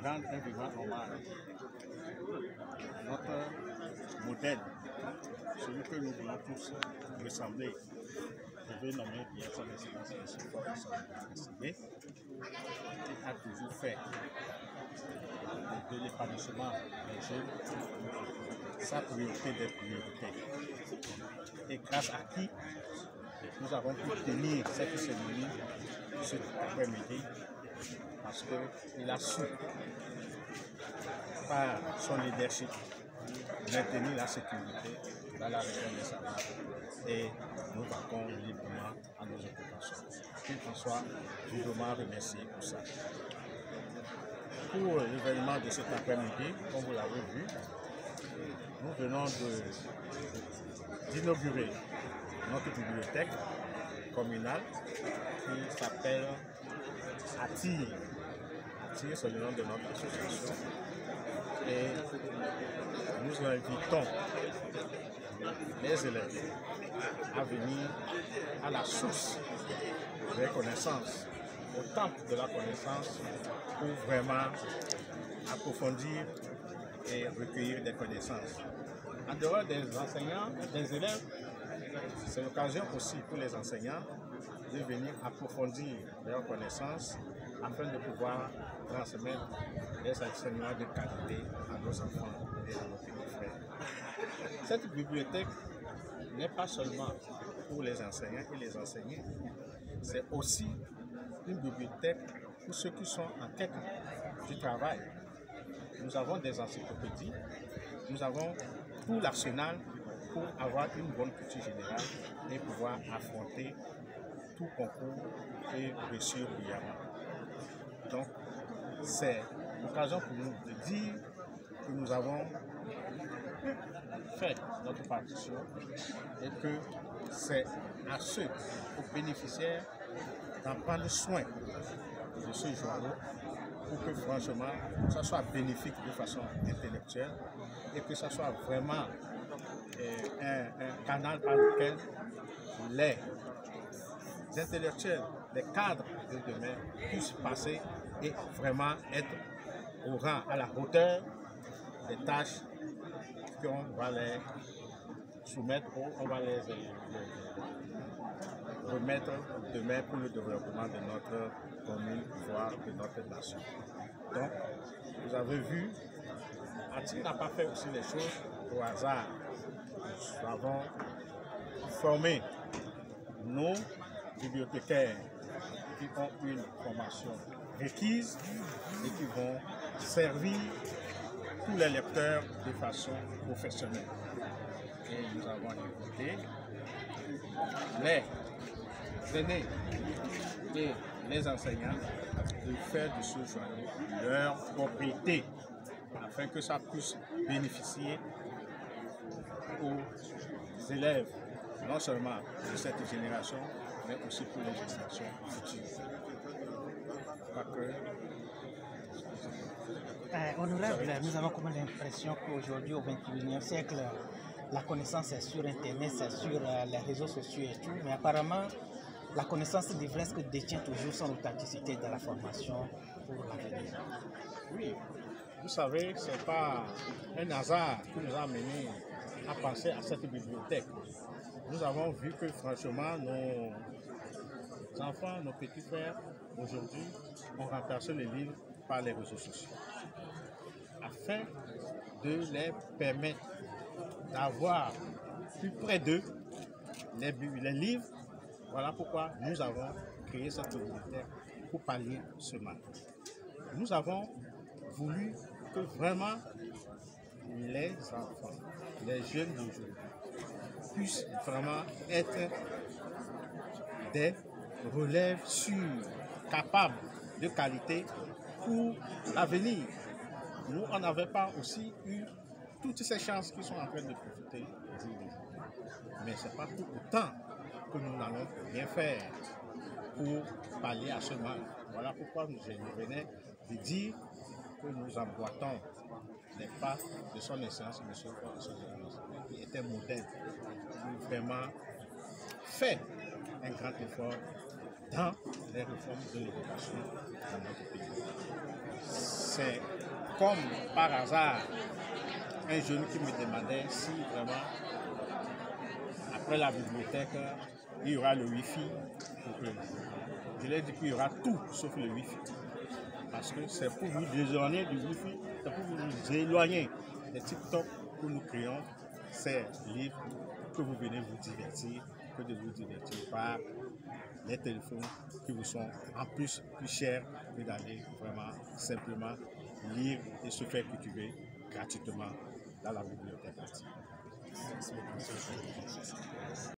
rendre un vivant normal. Notre modèle, celui que nous voulons tous ressembler, je vais nommer bien son excellence M. Ford a toujours fait de l'épanouissement des jeunes sa priorité des priorités. Et grâce à qui nous avons pu tenir cette cérémonie cet après-midi, parce qu'il a su, par son leadership, maintenir la sécurité dans la région de Sahara et nous vaquons librement à nos occupations. Qu'il en soit vivement remercié pour ça. Pour l'événement de cet après-midi, comme vous l'avez vu, nous venons d'inaugurer notre bibliothèque communale qui s'appelle ATIR. ATIR, c'est le nom de notre association. Et nous invitons les élèves à venir à la source des connaissances, au temple de la connaissance, pour vraiment approfondir et recueillir des connaissances. En dehors des enseignants, des élèves, c'est l'occasion aussi pour les enseignants de venir approfondir leurs connaissances afin de pouvoir transmettre des enseignements de qualité à nos enfants et à nos petits frères. Cette bibliothèque n'est pas seulement pour les enseignants et les enseignants, c'est aussi une bibliothèque pour ceux qui sont en quête du travail. Nous avons des encyclopédies, nous avons tout l'arsenal pour avoir une bonne culture générale et pouvoir affronter tout concours et réussir brillamment. Donc, c'est l'occasion pour nous de dire que nous avons fait notre partition et que c'est à ceux, aux bénéficiaires, d'en prendre soin de ce journal pour que franchement, ça soit bénéfique de façon intellectuelle et que ça soit vraiment un canal par lequel les intellectuels, les cadres de demain puissent passer et vraiment être au rang, à la hauteur des tâches qu'on va les soumettre ou on va les remettre demain pour le développement de notre commune, voire de notre nation. Donc, vous avez vu, ATIR n'a pas fait aussi les choses au hasard. Nous avons formé nos bibliothécaires qui ont une formation requise et qui vont servir tous les lecteurs de façon professionnelle. Et nous avons invité les aînés et les enseignants de faire de ce journal leur propriété afin que ça puisse bénéficier aux élèves, non seulement de cette génération, mais aussi pour les générations futures. Honorable, nous avons comme l'impression qu'aujourd'hui, au XXIe siècle, la connaissance est sur Internet, c'est sur les réseaux sociaux et tout, mais apparemment, la connaissance livresque détient toujours son authenticité dans la formation pour l'avenir. Oui, vous savez, ce n'est pas un hasard qui nous a amené à penser à cette bibliothèque. Nous avons vu que franchement, nos enfants, nos petits frères, aujourd'hui, ont remplacé les livres par les réseaux sociaux, afin de les permettre d'avoir plus près d'eux les livres. Voilà pourquoi nous avons créé cette bibliothèque pour pallier ce mal. Nous avons voulu que vraiment les enfants, les jeunes d'aujourd'hui puissent vraiment être des relèves sûres, capables de qualité pour l'avenir. Nous, on n'avait pas aussi eu toutes ces chances qui sont en train de profiter. Mais ce n'est pas pour autant que nous n'allons rien faire pour pallier à ce mal. Voilà pourquoi nous venons de dire que nous emboîtons les pas de son essence, M. qui était modèle, qui vraiment fait un grand effort dans les réformes de l'éducation dans notre pays. C'est comme par hasard, un jeune qui me demandait si vraiment, après la bibliothèque, il y aura le Wi-Fi pour eux. Je leur ai dit qu'il y aura tout sauf le Wi-Fi. Parce que c'est pour vous désormais du Wi-Fi, c'est pour vous éloigner des TikTok que nous créons, ces livres que vous venez vous divertir, que de vous divertir par les téléphones qui vous sont en plus chers que d'aller vraiment simplement lire et se faire cultiver gratuitement dans la bibliothèque.